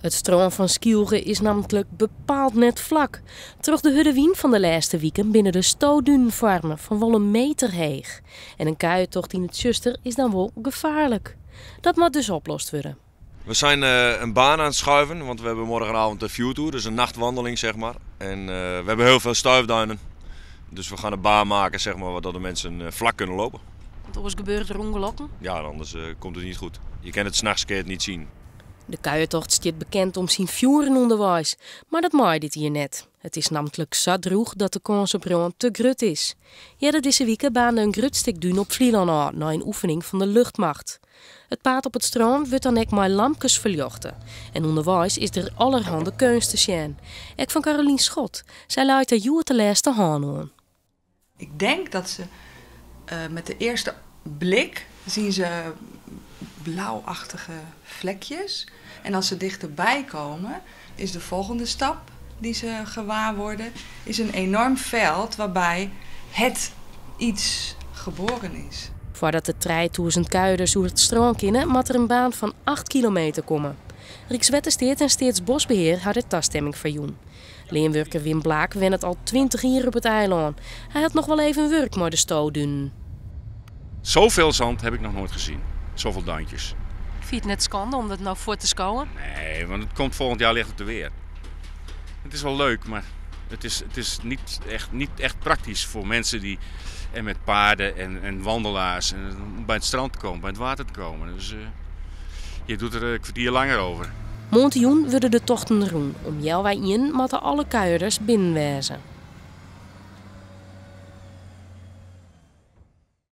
Het stroom van Skielge is namelijk bepaald net vlak. Terug de Huddewien van de laatste weken binnen de stootdunenvormen van wel een meter heeg. En een kuientocht in het Sjuster is dan wel gevaarlijk. Dat moet dus opgelost worden. We zijn een baan aan het schuiven, want we hebben morgenavond de viewtour, dus een nachtwandeling zeg maar. En we hebben heel veel stuifduinen. Dus we gaan een baan maken zeg maar, waardoor de mensen vlak kunnen lopen. Want anders gebeurt er ongelukken? Ja, anders komt het niet goed. Je kan het 's nachts niet zien. De kuientocht staat bekend om zijn vuren onderwijs, maar dat maait dit hier net. Het is namelijk zo droeg dat de kans op brand te grut is. Ja, deze week baande een grutstuk duin op Vlieland aan na een oefening van de luchtmacht. Het paad op het strand wordt dan ook met lampjes verlichten. En onderwijs is er allerhande keus te zien. Ik van Carolien Schot. Zij luidt de joer te laatste haan aan. Ik denk dat ze met de eerste blik zien ze blauwachtige vlekjes. En als ze dichterbij komen, is de volgende stap die ze gewaar worden, is een enorm veld waarbij het iets geboren is. Voordat de 3000 kuierders door het strand kunnen, moet er een baan van 8 kilometer komen. Rijkswettensteert en Steedsbosbeheer had de taststemming verjoen. Leenwerker Wim Blaak wen het al 20 jaar op het eiland. Hij had nog wel even werk maar de stootduinen. Zoveel zand heb ik nog nooit gezien. Zoveel duintjes. Vind je het net schande om dat nou voor te schouwen? Nee, want het komt volgend jaar licht op de weer. Het is wel leuk, maar het is niet echt praktisch voor mensen die en met paarden en wandelaars en bij het strand te komen, bij het water te komen. Dus je doet er een kwartier langer over. Montioen worden de tochten roen. Om jou wij in moeten alle kuierders binnenwezen.